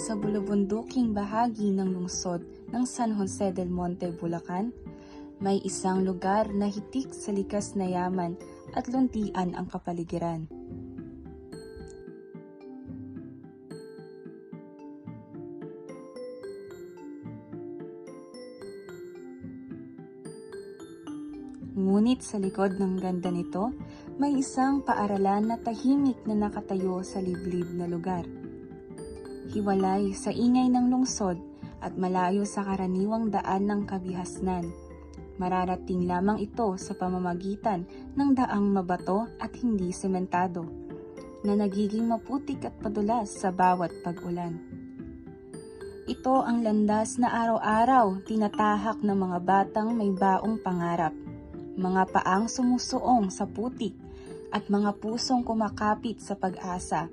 sa bulubunduking bahagi ng lungsod ng San Jose del Monte, Bulacan, may isang lugar na hitik sa likas na yaman at luntian ang kapaligiran. Ngunit sa likod ng ganda nito, may isang paaralan na tahimik na nakatayo sa liblib na lugar. Hiwalay sa ingay ng lungsod at malayo sa karaniwang daan ng kabihasnan. Mararating lamang ito sa pamamagitan ng daang mabato at hindi sementado, na nagiging maputik at padulas sa bawat pag-ulan. Ito ang landas na araw-araw tinatahak ng mga batang may baong pangarap, mga paang sumusuong sa putik at mga pusong kumakapit sa pag-asa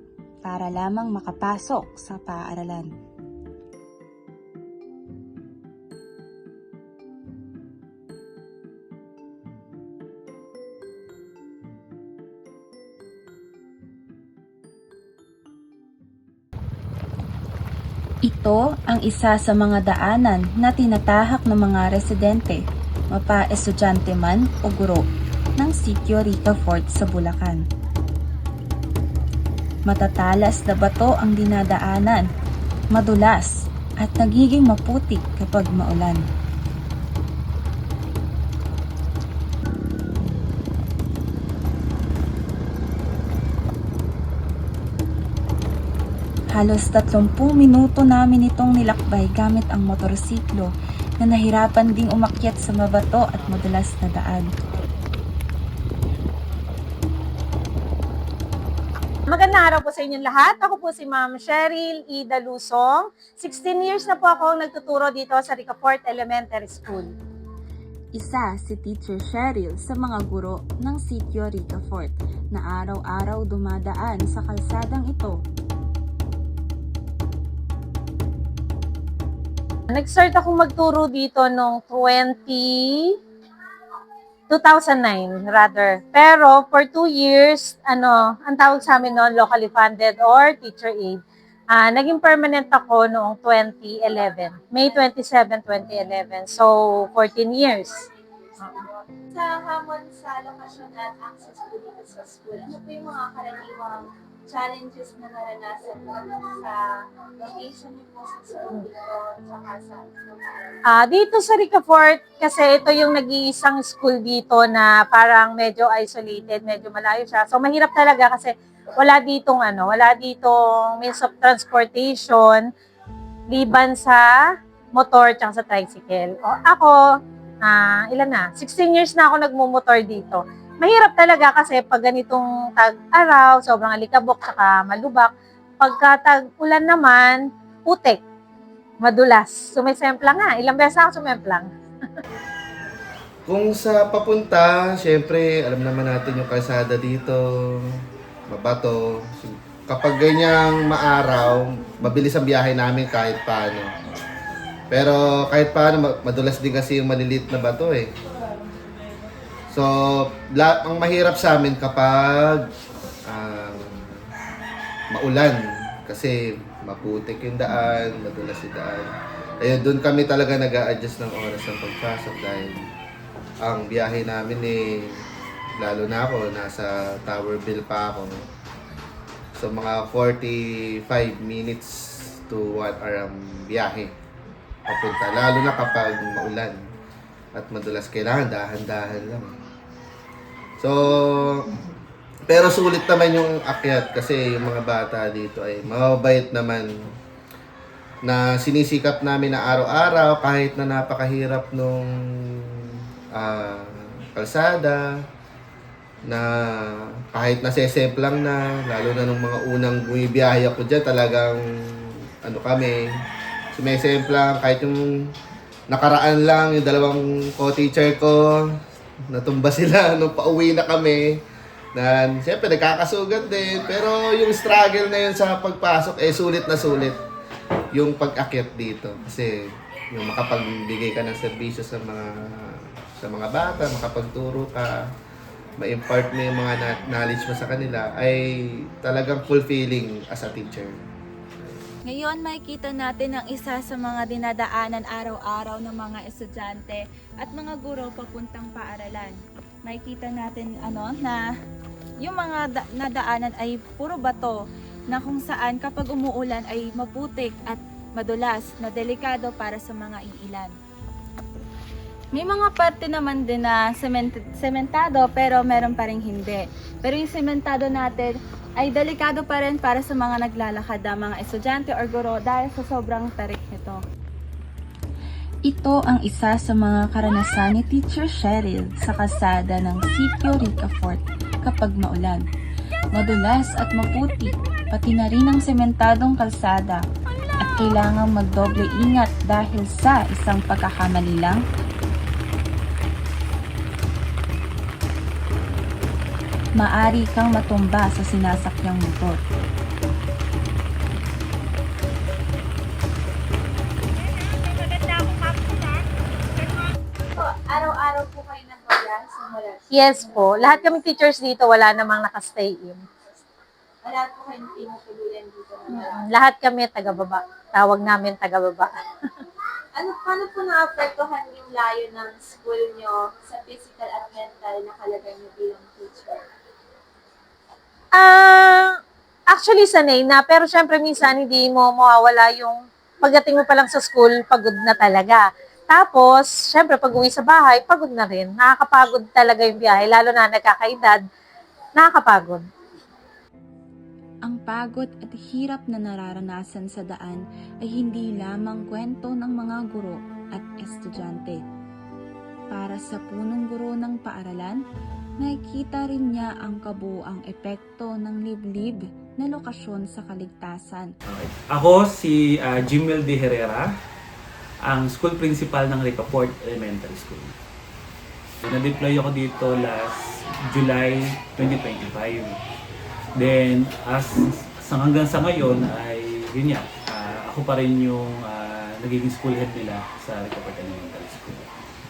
para lamang makapasok sa paaralan. Ito ang isa sa mga daanan na tinatahak ng mga residente, mapa-estudyante man o guro, ng Sitio Ricafort sa Bulacan. Matatalas na bato ang dinadaanan, madulas at nagiging maputik kapag maulan. Halos 30 minuto namin itong nilakbay gamit ang motorsiklo na nahirapan ding umakyat sa mabato at madulas na daan. Magandang araw po sa inyong lahat. Ako po si Ma'am Cheryl Ida Lusong. 16 years na po ako nagtuturo dito sa Ricafort Elementary School. Isa si Teacher Cheryl sa mga guro ng Sitio Ricafort na araw-araw dumadaan sa kalsadang ito. Nag-start akong magturo dito noong 2009 rather. Pero for 2 years, ang tawag sa amin noon, locally funded or teacher aid. Naging permanent ako noong 2011. May 27, 2011. So, 14 years. Sa hamon sa lokasyon at access po dito sa school, ano po yung mga karaniwang challenges na naranasan mo sa location niyo po sa school dito tsaka sa Dito sa Ricafort, kasi ito yung nag-iisang school dito na parang medyo isolated, medyo malayo siya. So, mahirap talaga kasi wala ditong means of transportation liban sa motor tsaka sa tricycle. O, ako, 16 years na ako nagmumotor dito. Mahirap talaga kasi pag ganitong tag-araw, sobrang alikabok, saka malubak. Pagka tag-ulan naman, putik, madulas. Sumesemplang nga. Ilang beses ako sumemplang. Kung sa papunta, syempre, alam naman natin yung kalsada dito, mabato. Kapag ganyang maaraw, mabilis ang biyahe namin kahit paano. Pero kahit paano, madulas din kasi yung maliliit na bato eh. So, ang mahirap sa amin kapag maulan. Kasi maputik yung daan, madulas yung daan. Kaya doon kami talaga nag-a-adjust ng oras ng pagpasok dahil ang biyahe namin lalo na ako, nasa Towerville pa ako. So, mga 45 minutes to 1 hour ang biyahe papunta. Lalo na kapag maulan at madulas, kailangan dahan-dahan lang. So, pero sulit naman yung akyat kasi yung mga bata dito ay mababait naman na sinisikap namin na araw-araw kahit na napakahirap nung kalsada na kahit nasesemplang na, lalo na nung mga unang bumibiyahe ako dyan, talagang sumesemplang kahit yung nakaraan lang, yung dalawang co-teacher ko, natumba sila nung pauwi na kami. Na siyempre nagkakasugat din, pero yung struggle na yun sa pagpasok sulit na sulit yung pag-akyat dito kasi yung makapagbigay ka ng serbisyo sa mga bata, makapagturo ka, ma-impart mo yung mga knowledge mo sa kanila ay talagang fulfilling as a teacher. Ngayon, makikita natin ang isa sa mga dinadaanan araw-araw ng mga estudyante at mga guro papuntang paaralan. Makikita natin na yung mga nadaanan ay puro bato na kung saan kapag umuulan ay maputik at madulas na delikado para sa mga iilan. May mga parte naman din na sementado pero meron pa rin hindi. Pero yung sementado natin ay delikado pa rin para sa mga naglalakad na mga estudyante or guro dahil sa sobrang tarik nito. Ito ang isa sa mga karanasan ni Teacher Cheryl sa kalsada ng Sitio Ricafort kapag maulan. Madulas at maputi, pati na rin ang sementadong kalsada at kailangang magdoble ingat dahil sa isang pagkakamali lang, maari kang matumba sa sinasakyang motor. Araw-araw po kayo nagbabiyahe sa mula. Yes po. Lahat kami teachers dito, wala namang nakastay in. Wala po kayong tinutuluyan dito. Lahat kami taga-baba. Tawag namin taga-baba. Paano po naapektuhan yung layo ng school nyo sa physical at mental na kalagayan nyo bilang teacher? Actually sanay na, pero syempre minsan hindi mo mawawala yung pagdating mo pa lang sa school, pagod na talaga. Tapos, syempre pag uwi sa bahay, pagod na rin. Nakakapagod talaga yung biyahe, lalo na nagkakaedad, nakakapagod. Ang pagod at hirap na nararanasan sa daan ay hindi lamang kwento ng mga guro at estudyante. Para sa punong guro ng paaralan, nakikita rin niya ang kabuuang epekto ng liblib na lokasyon sa kaligtasan. Okay. Ako si Jimel De Herrera, ang school principal ng Ricafort Elementary School. Na-deploy ako dito last July 2025. Then, hanggang sa ngayon ay yun nga, ako pa rin yung nagiging school head nila sa Ricafort Elementary School.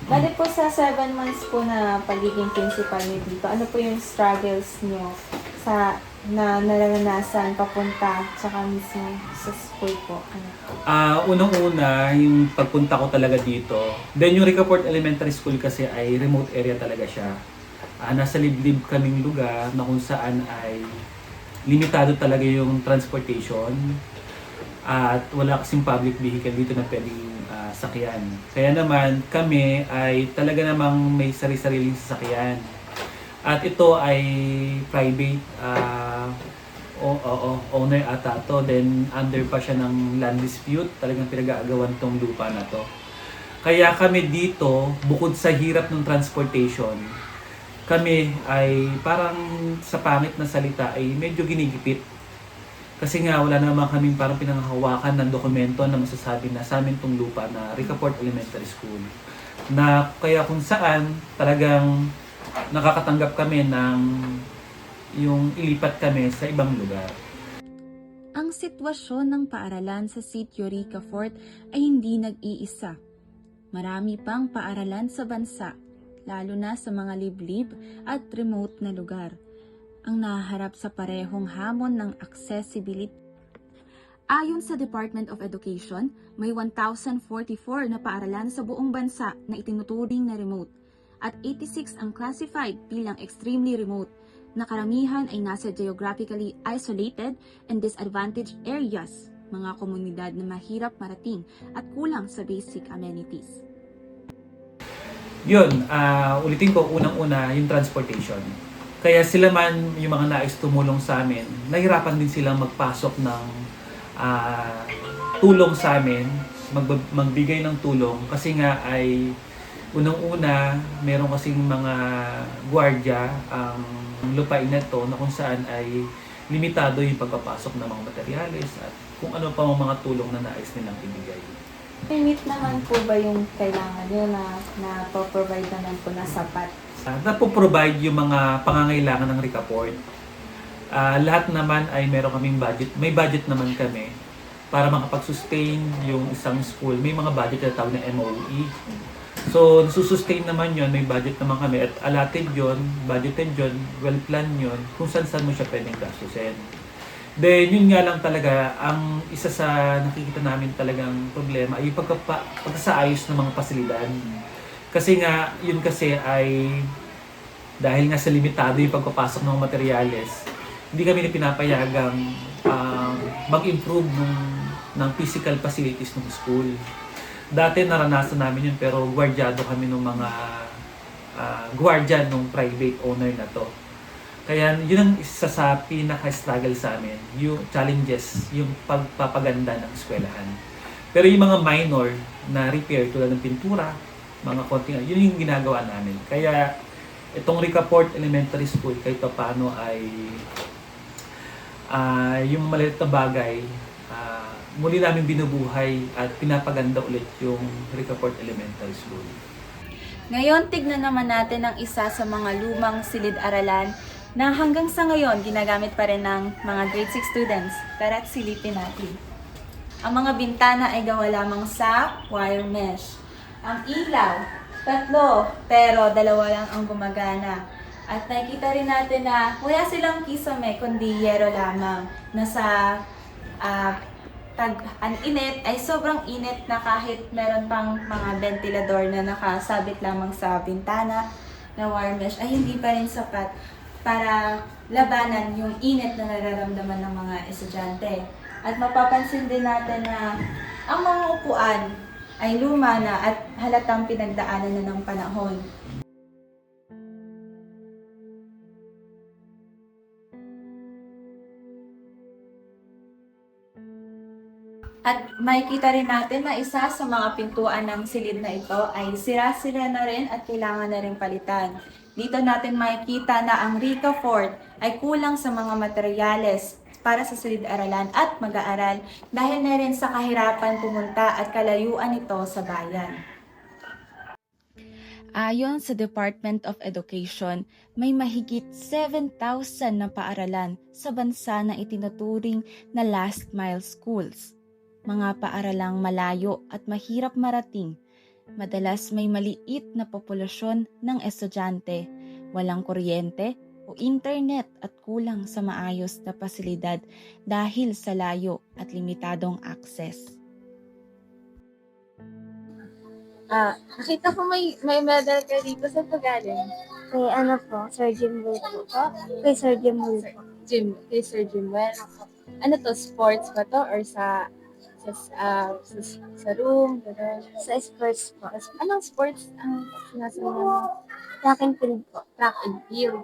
Bali po sa 7 months po na pagiging principal niyo dito, ano po yung struggles niyo na naranasan papunta tsaka mismo sa school po? Unang-una, yung pagpunta ko talaga dito. Then yung Ricafort Elementary School kasi ay remote area talaga siya. Nasa liblib kaming lugar na kung saan ay limitado talaga yung transportation at wala kasing public vehicle dito na pwedeng sakyan. Kaya naman kami ay talaga namang may sarili-sariling sasakyan. At ito ay private owner ata to. Then under pa siya ng land dispute. Talagang pinag-aagawan tong lupa na to. Kaya kami dito, bukod sa hirap ng transportation, kami ay parang sa pangit na salita ay medyo ginigipit. Kasi nga wala naman kaming parang pinanghahawakan ng dokumento na masasabi na sa amin tong lupa na Ricafort Elementary School. Na kaya kung saan talagang nakakatanggap kami ng yung ilipat kami sa ibang lugar. Ang sitwasyon ng paaralan sa Sitio Ricafort ay hindi nag-iisa. Marami pang paaralan sa bansa, lalo na sa mga liblib at remote na lugar, ang naharap sa parehong hamon ng accessibility. Ayon sa Department of Education, may 1,044 na paaralan sa buong bansa na itinuturing na remote at 86 ang classified bilang extremely remote na karamihan ay nasa geographically isolated and disadvantaged areas, mga komunidad na mahirap marating at kulang sa basic amenities. Yun, ulitin ko, unang-una yung transportation. Kaya sila man, yung mga nais tumulong sa amin, nahirapan din silang magpasok ng tulong sa amin, magbigay ng tulong. Kasi nga ay, unang-una, meron kasing mga gwardiya ang lupain na to na kung saan ay limitado yung pagpapasok ng mga materyales at kung ano pa mga tulong na nais nilang ibigay. Limit naman po ba yung kailangan nyo na provide naman po na sapat? Napoprovide yung mga pangangailangan ng Ricafort. Lahat naman ay meron kaming budget. May budget naman kami para makapag-sustain yung isang school. May mga budget na tawag na MOE. So, nasusustain naman yun. May budget naman kami. At allotted yun, budgeted yun, well-planned yun, kung saan mo siya pwedeng gastusin. Then, yun nga lang talaga, ang isa sa nakikita namin talagang problema ay yung pagsaayos ng mga pasilidad. Kasi nga, yun kasi ay dahil nga sa limitado yung pagpapasok ng mga materyales, hindi kami pinapayagang mag-improve ng physical facilities ng school. Dati naranasan namin yun pero gwardyado kami ng mga guardian ng private owner na to. Kaya yun ang isa sa pinaka-struggle sa amin, yung challenges, yung pagpapaganda ng eskwelahan. Pero yung mga minor na repair tulad ng pintura, mga konting, yun yung ginagawa namin. Kaya itong Ricaport Elementary School kahit pa paano ay yung maliit na bagay, muli namin binubuhay at pinapaganda ulit yung Ricaport Elementary School. Ngayon, tignan naman natin ang isa sa mga lumang silid-aralan na hanggang sa ngayon ginagamit pa rin ng mga grade 6 students. Tara't silipin natin. Ang mga bintana ay gawa lamang sa wire mesh. Ang ilaw, 3, pero 2 lang ang gumagana. At nakikita rin natin na wala silang kisame, kundi yero lamang. Nasa ang init ay sobrang init na kahit meron pang mga ventilador na nakasabit lamang sa bintana na wire mesh ay hindi pa rin sapat para labanan yung init na nararamdaman ng mga estudyante. At mapapansin din natin na ang mga upuan ay luma na at halatang pinagdaanan na ng panahon. At makikita rin natin na isa sa mga pintuan ng silid na ito ay sira-sira na rin at kailangan na rin palitan. Dito natin makikita na ang Ricafort ay kulang sa mga materyales para sa silid-aralan at mag-aaral dahil na rin sa kahirapan pumunta at kalayuan nito sa bayan. Ayon sa Department of Education, may mahigit 7,000 na paaralan sa bansa na itinuturing na last mile schools. Mga paaralang malayo at mahirap marating. Madalas may maliit na populasyon ng estudyante, walang kuryente o internet at kulang sa maayos na pasilidad dahil sa layo at limitadong access. Nakita ko may medal ka dito sa Tagalog. Kay ano po, Sir Jim Will po. Kay Sir Jim Will po. Kay Sir Jimwell. Ano to, sports ba to? Or sa room? Gano'n? Sa sports po. Anong sports ang sinasabi mo? Track and field po. Track and field.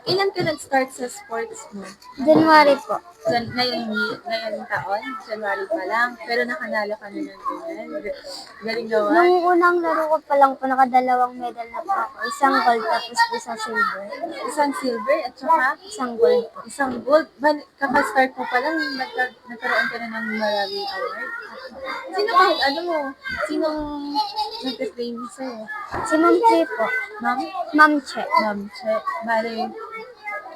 Kailan ka nag-start sa sports mo? January po. Ngayon taon? January pa lang. Pero nakanalo ka na ng ganyan. Galing naman. Nung unang laro ko pa lang po, nakadalawang medal na po ako. Isang gold tapos isang silver. Isang silver at saka Isang gold po. isang gold. Kaka-start mo pa lang, nagkaroon ka na ng maraming award. Sinong nag-training sa'yo? Si Ma'am Che po. Ma'am? Ma'am Che. Ma'am Che. Bale,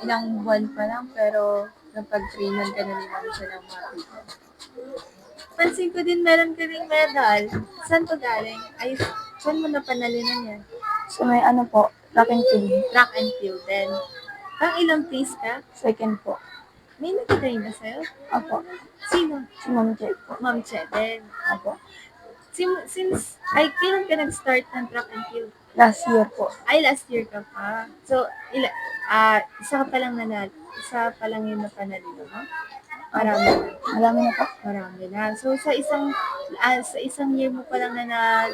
ilang buwan pa lang, pero napag-trainan ka na ni Ma'am Che ng mga people. Pansin ko din, meron ka ring medal. Saan to galing? Ay, saan mo napanalunan yan? So may ano po, track and field. Track and field din. Ang ilang place ka? Second po. May nag-train na sa'yo? Opo. Sino? Si Ma'am Che po. Ma'am Che din. Opo. Kailan ka nag-start ng track and field? Last year po. Ay, last year ka pa. So, isa ka pa lang isa pa lang yung napanalino mo? Marami na. Marami na po. Marami na. So, sa isang year mo pa lang na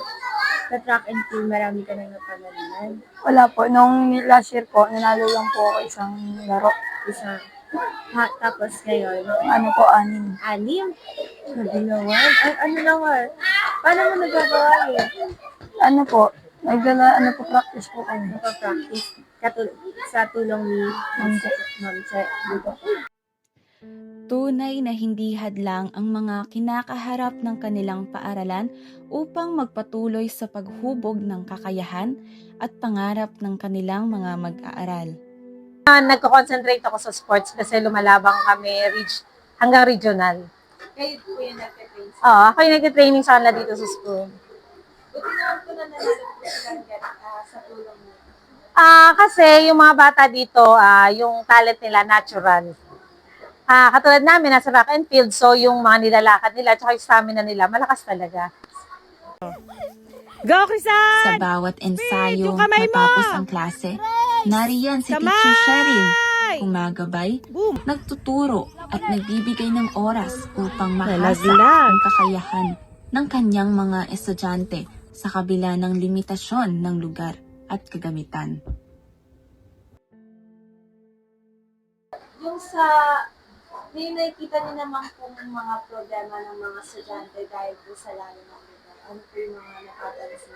track and field, marami ka nang napanalinan. Wala po. Nung last year po, nanalo lang po ako isang laro. Isa. Tapos ngayon, Ano po, 6. 6. Sabi naman. Ano naman? Paano mo nagagawa yun? Ano po, practice po kami. Nagpa-practice sa tulong ni Ma'am Che. Ma'am Che. Dito. Tunay na hindi hadlang ang mga kinakaharap ng kanilang paaralan upang magpatuloy sa paghubog ng kakayahan at pangarap ng kanilang mga mag-aaral. Nagko-concentrate ako sa sports kasi lumalabang kami hanggang regional. Kayo po yung nagpe-train. Ako yung nag-training sa kanila dito sa school. Buti naman po na nanalo po sila sa tulong niyo. Kasi yung mga bata dito, yung talent nila natural. Katulad namin, nasa track and field, so yung mga nilalakad nila, tsaka yung stamina nila, malakas talaga. Go, Crisan! Sa bawat ensayo yung kamay mo! matapos ang klase, nariyan si Teacher Sheryl, gumagabay, Boom! nagtuturo at nagbibigay ng oras upang mahasa Nalaglag. ang kakayahan ng kanyang mga estudyante sa kabila ng limitasyon ng lugar at kagamitan. Yung sa, may nakikita niyo naman po mga problema ng mga estudyante dahil po sa lalo ng lugar. Ano po yung mga napapansin?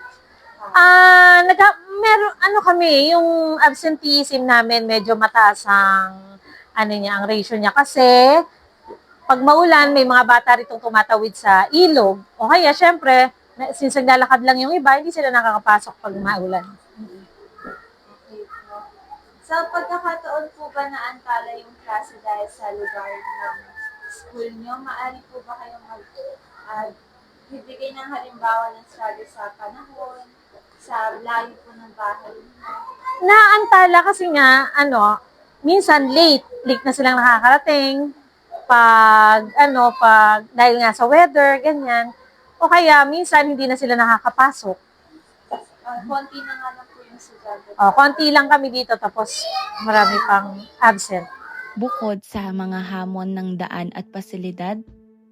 Meron kami, yung absenteeism namin medyo mataas ang ang ratio niya kasi pag maulan may mga bata ritong tumatawid sa ilog. O kaya syempre, since naglalakad lang yung iba, hindi sila nakakapasok pag maulan. Okay po. Sa pagkakataon po ba na antala yung klase dahil sa lugar ng school niyo, maaari po ba kayong bibigay ng halimbawa ng struggle sa panahon, sa layo po ng bahay niyo? Naantala kasi nga, minsan late na silang nakakarating dahil nga sa weather, ganyan. O kaya minsan hindi na sila nakakapasok. Konti na nga lang po yung estudyante. Konti lang kami dito tapos marami pang absent. Bukod sa mga hamon ng daan at pasilidad,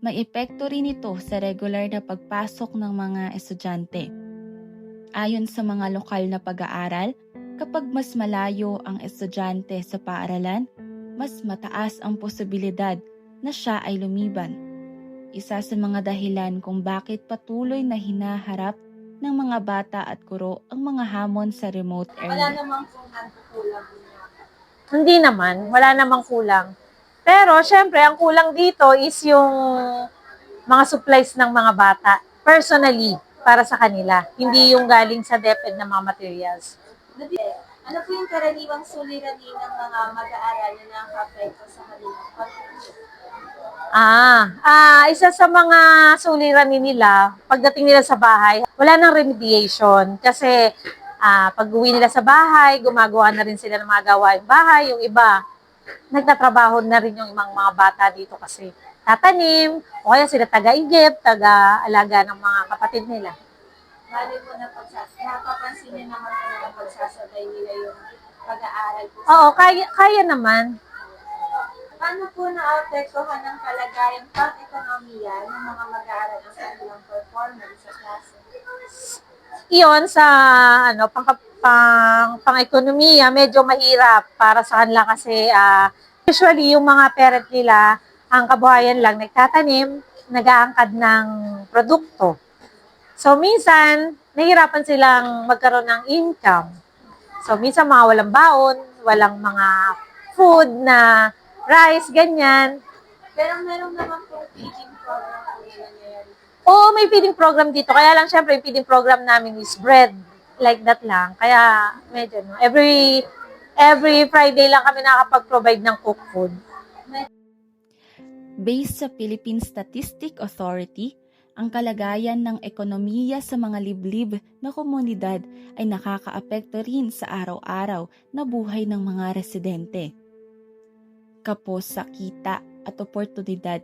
may epekto rin ito sa regular na pagpasok ng mga estudyante. Ayon sa mga lokal na pag-aaral, kapag mas malayo ang estudyante sa paaralan, mas mataas ang posibilidad na siya ay lumiban. Isa sa mga dahilan kung bakit patuloy na hinaharap ng mga bata at guro ang mga hamon sa remote Wala area. namang po nagkukulang niya. Hindi naman, wala namang kulang. Pero syempre, ang kulang dito is yung mga supplies ng mga bata, personally, para sa kanila. Hindi yung galing sa DepEd ng mga materials. Ano po yung karaniwang suliranin ng mga mag-aaral na nakaka-apekto sa kanilang pag-uusap? Isa sa mga suliranin nila, pagdating nila sa bahay, wala nang remediation. Kasi pag uwi nila sa bahay, gumagawa na rin sila ng mga gawaing bahay. Yung iba, nagtatrabaho na rin yung mga bata dito kasi tatanim, o kaya sila taga-igip, taga-alaga ng mga kapatid nila. Bali po napapansin niyo naman po na pagsasabay nila yung pag-aaral po. Oo, kaya naman. Paano po naapektuhan ng kalagayang pang-ekonomiya ng mga mag-aaral ang kanilang performance sa klase? Iyon sa pang-ekonomiya, medyo mahirap para sa kanila kasi usually yung mga parent nila, ang kabuhayan lang nagtatanim, nag-aangkad ng produkto. So minsan, nahihirapan silang magkaroon ng income. So minsan mga walang baon, walang mga food na rice, ganyan. Pero meron naman po feeding program po na nangyayari. Oo, may feeding program dito. Kaya lang, syempre, yung feeding program namin is bread. Like that lang. Kaya, medyo, every Friday lang kami nakapag-provide ng cooked food. Based sa Philippine Statistic Authority, ang kalagayan ng ekonomiya sa mga liblib na komunidad ay nakakaapekto rin sa araw-araw na buhay ng mga residente. Kapos sa kita at oportunidad,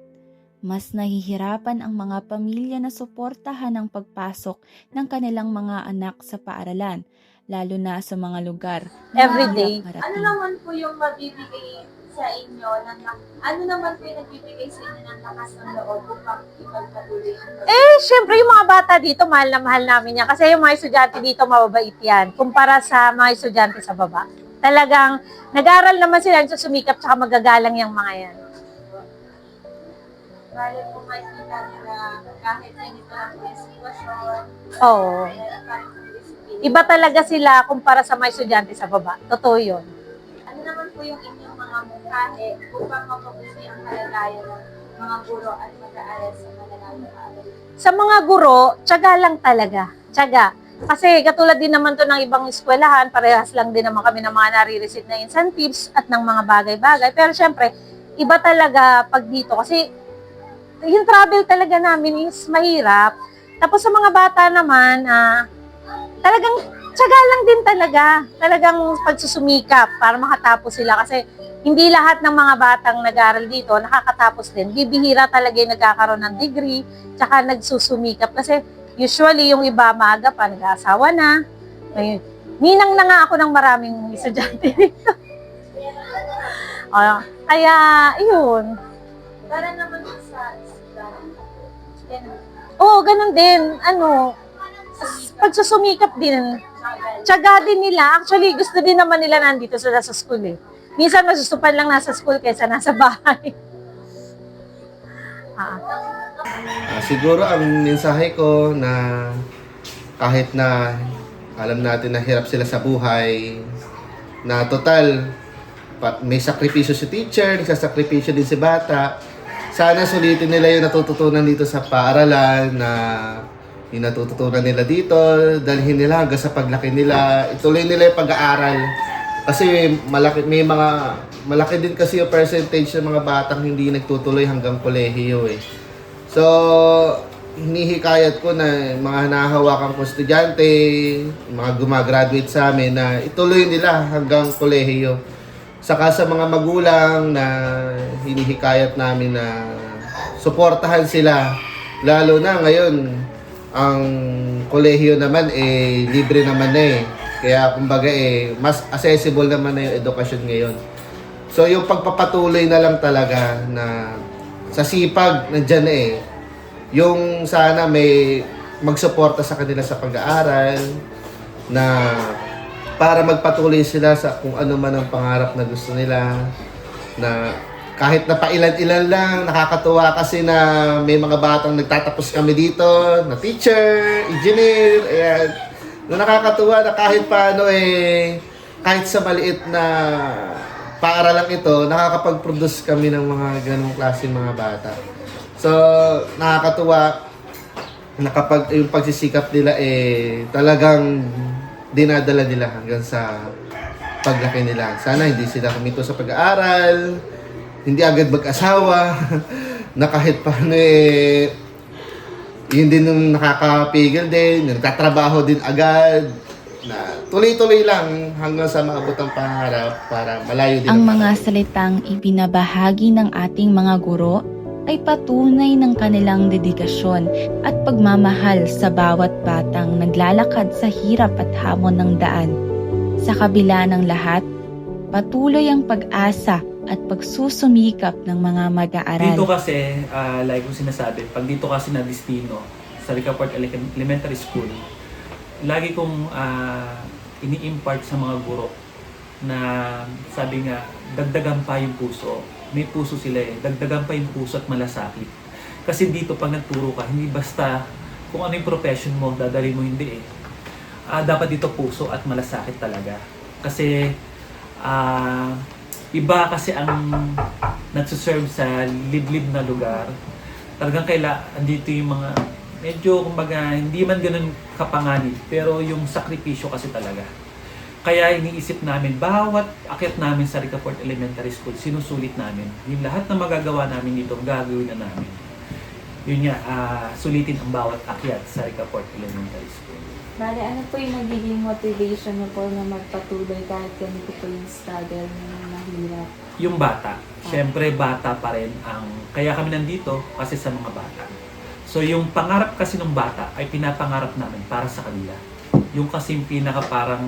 mas nahihirapan ang mga pamilya na suportahan ang pagpasok ng kanilang mga anak sa paaralan, lalo na sa mga lugar na Every day. mahirap Ano marating. naman po yung mabibigay sa inyo, ano naman po yung nagbibigay sa inyo ng lakas ng loob upang ipagpatuloy ang Syempre, yung mga bata dito, mahal na mahal namin yan. Kasi yung mga estudyante dito, mababait yan. Kumpara sa mga estudyante sa baba. Talagang, nag-aral naman sila, sumikap, tsaka magagalang yung mga yan. Bale po makikita nila kahit ganito lang po yung sitwasyon, Oo. meron pa rin po disiplina. Iba talaga sila kumpara sa mga estudyante sa baba. Totoo yun. Ano naman po yung inyong mga mungkahi upang mapabuti ang kalagayan ng mga guro at mag-aaral sa malalayong paaralan? Sa mga guro, tiyaga lang talaga. Tiyaga. Kasi katulad din naman to ng ibang eskwelahan, parehas lang din naman kami ng mga nare-receive na incentives at ng mga bagay-bagay. Pero syempre, iba talaga pag dito. Kasi yung travel talaga namin is mahirap. Tapos sa mga bata naman, talagang tiyaga lang din talaga. Talagang pagsusumikap para makatapos sila. Kasi hindi lahat ng mga batang nag-aaral dito nakakatapos din. Bibihira talaga yung nagkakaroon ng degree, tsaka nagsusumikap. Kasi usually yung iba maaga pa, nag-aasawa na. Ayun. Ninang na nga ako ng maraming estudyante dito. Kaya, yun. Para naman sa ganun. Oo, ganun din. Pagsusumikap din. Tiyaga din nila. Actually, gusto din naman nila nandito sila sa school eh. Minsan masusupan lang nasa school kaysa nasa bahay. Siguro ang mensahe ko na kahit na alam natin na hirap sila sa buhay, na total may sakripisyo si teacher, nagsasakripisyo din si bata. Sana sulitin nila yung natututunan dito sa paaralan, na yung natututunan nila dito, dalhin nila hanggang sa paglaki nila, ituloy nila yung pag-aaral. Kasi malaki din kasi yung percentage ng mga batang hindi nagtutuloy hanggang kolehiyo eh. So, hinihikayat ko na mga hinahawakan ko estudyante, mga gumagraduate sa amin, na ituloy nila hanggang kolehiyo. Saka sa mga magulang na hinihikayat namin na suportahan sila. Lalo na ngayon, ang kolehiyo naman libre naman na eh. Kaya kumbaga mas accessible naman na yung edukasyon ngayon. So yung pagpapatuloy na lang talaga na sa sipag nandyan na eh. Yung sana may magsuporta sa kanila sa pag-aaral, na para magpatuloy sila sa kung ano man ang pangarap na gusto nila, na kahit na pailan-ilan lang, nakakatuwa kasi na may mga batang nagtatapos kami dito, na teacher, engineer, ayan. Na nakakatuwa na kahit paano kahit sa maliit na paaralang ito, nakakapag-produce kami ng mga ganong klaseng mga bata. So, nakakatuwa na kapag yung pagsisikap nila talagang dinadala nila hanggang sa paglaki nila. Sana hindi sila kumito sa pag-aaral, hindi agad mag-asawa, na kahit paano yun din yung nakakapigil din, nagtatrabaho din agad, na tuloy-tuloy lang hanggang sa maabot ang pangarap para malayo din Ang mga pangarap. salitang ibinabahagi ng ating mga guro ay patunay ng kanilang dedikasyon at pagmamahal sa bawat batang naglalakad sa hirap at hamon ng daan. Sa kabila ng lahat, patuloy ang pag-asa at pagsusumikap ng mga mag-aaral. Dito kasi, like kung sinasabi, pag dito kasi na destino, sa Ricaport Elementary School, lagi kong ini-impart sa mga guro na sabi nga, dagdagan pa yung puso. May puso sila dagdagan pa yung puso at malasakit. Kasi dito pag nagturo ka, hindi basta kung ano yung profession mo, dadali mo hindi dapat dito puso at malasakit talaga. Kasi iba kasi ang nagsuserve sa liblib na lugar. Talagang andito yung mga medyo kumbaga hindi man ganun kapanganib, pero yung sakripisyo kasi talaga. Kaya iniisip namin, bawat akyat namin sa Ricaport Elementary School, sinusulit namin. Yung lahat na magagawa namin dito, gagawin na namin. Yun nga, sulitin ang bawat akyat sa Ricaport Elementary School. Bale, ano po yung nagiging motivation mo po na magpatuloy kahit ganito po yung struggle na mahirap? Yung bata. Siyempre, bata pa rin kaya kami nandito kasi sa mga bata. So, yung pangarap kasi ng bata ay pinapangarap namin para sa kanila. Yung kasing pinaka parang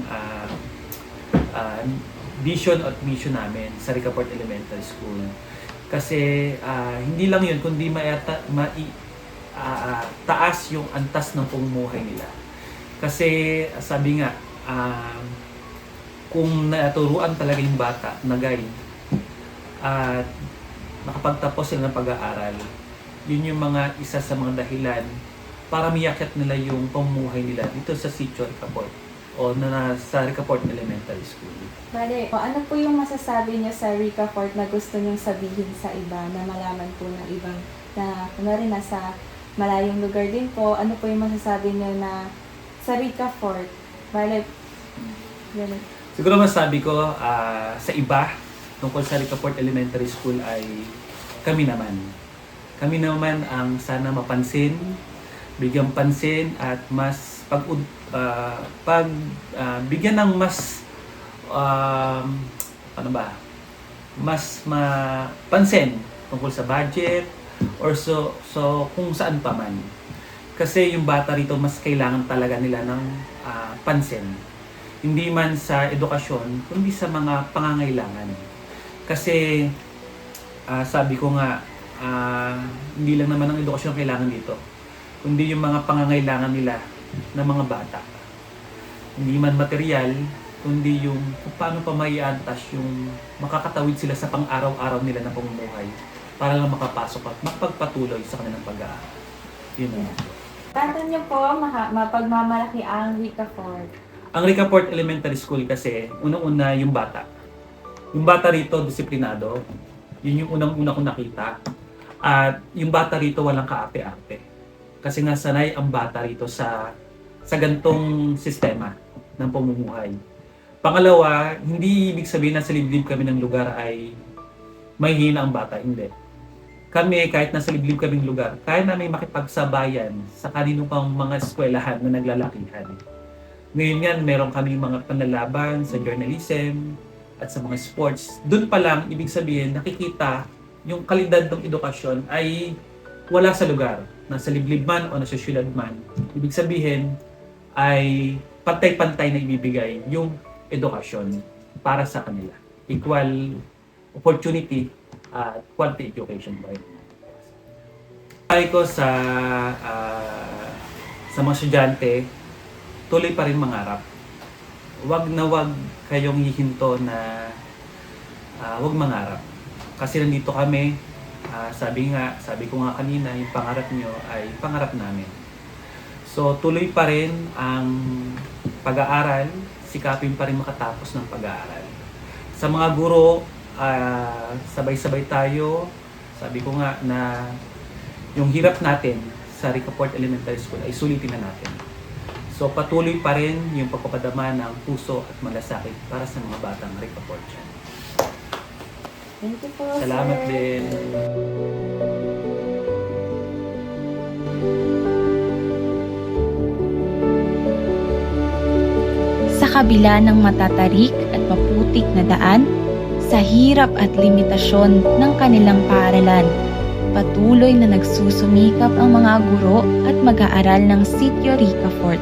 vision at mission namin sa Ricaport Elementary School. Kasi hindi lang yun, kundi taas yung antas ng pamumuhay nila. Kasi sabi nga, kung naturuan talaga yung bata na guide at nakapagtapos sila ng pag-aaral, yun yung mga isa sa mga dahilan para miyakit nila yung pamumuhay nila dito sa Sitio Ricaport o sa Ricaport Elementary School. Bale, ano po yung masasabi niyo sa Ricaport na gusto niyong sabihin sa iba, na malaman po ng ibang na kunwari nasa malayong lugar din po, ano po yung masasabi niyo na sa Ricaport? Bale, ganun. Siguro masabi ko sa iba tungkol sa Ricaport Elementary School ay kami naman. Kami naman ang sana mapansin, bigyan pansin at mas bigyan ng mas mas mapansin tungkol sa budget or so kung saan pa man. Kasi yung bata rito mas kailangan talaga nila ng pansin. Hindi man sa edukasyon, kundi sa mga pangangailangan. Kasi sabi ko nga, hindi lang naman ang edukasyon kailangan dito, kundi yung mga pangangailangan nila ng mga bata. Hindi man material, kundi yung kung paano pa maiantas yung makakatawid sila sa pang-araw-araw nila na pamumuhay para lang makapasok at makapagpatuloy sa kanilang pag-aaral. Yun lang. Tanto niyo po, mapagmamalaki ang Ricafort. Ang Ricafort Elementary School kasi, unang-una yung bata. Yung bata rito, disiplinado. Yun yung unang-una kong nakita. At yung bata rito, walang kaarte-arte. Kasi nga sanay ang bata rito sa gantong sistema ng pamumuhay. Pangalawa, hindi ibig sabihin na sa liblib kami ng lugar ay mahihina ang bata. Hindi. Kami, kahit nasa liblib kaming lugar, kaya namin makipagsabayan sa kanino pang mga eskwelahan na naglalakihan. Ngayon yan, meron kami mga panlalaban sa journalism at sa mga sports. Doon pa lang, ibig sabihin, nakikita yung kalidad ng edukasyon ay wala sa lugar. Nasa liblib man o nasa syudad man. Ibig sabihin ay pantay-pantay na ibibigay yung edukasyon para sa kanila. Equal opportunity at quality education ba yun? Ay ko sa mga estudyante, tuloy pa rin mangarap. Wag na wag kayong hihinto na wag mangarap. Kasi nandito kami, sabi ko nga kanina, yung pangarap nyo ay pangarap namin. So tuloy pa rin ang pag-aaral, sikapin pa rin makatapos ng pag-aaral. Sa mga guro, sabay-sabay tayo. Sabi ko nga na yung hirap natin sa Ricafort Elementary School ay sulitin na natin. So patuloy pa rin yung pagpapadama ng puso at malasakit para sa mga batang Ricafortian. Thank you po, Salamat sir. din. Sa kabila ng matatarik at maputik na daan, sa hirap at limitasyon ng kanilang paaralan, patuloy na nagsusumikap ang mga guro at mag-aaral ng Sitio Ricafort.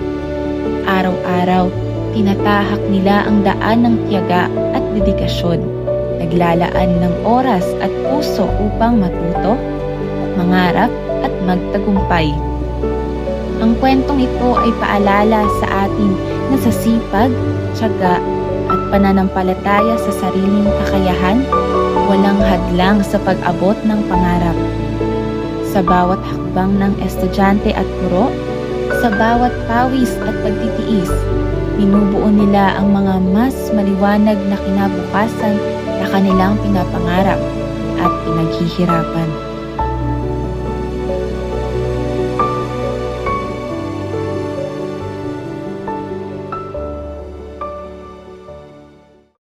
Araw-araw, tinatahak nila ang daan ng tiyaga at dedikasyon, naglalaan ng oras at puso upang matuto, mangarap at magtagumpay. Ang kwentong ito ay paalala sa atin na sa sipag, tiyaga at pananampalataya sa sariling kakayahan, walang hadlang sa pag-abot ng pangarap. Sa bawat hakbang ng estudyante at guro, sa bawat pawis at pagtitiis, binubuo nila ang mga mas maliwanag na kinabukasan na kanilang pinapangarap at pinaghihirapan.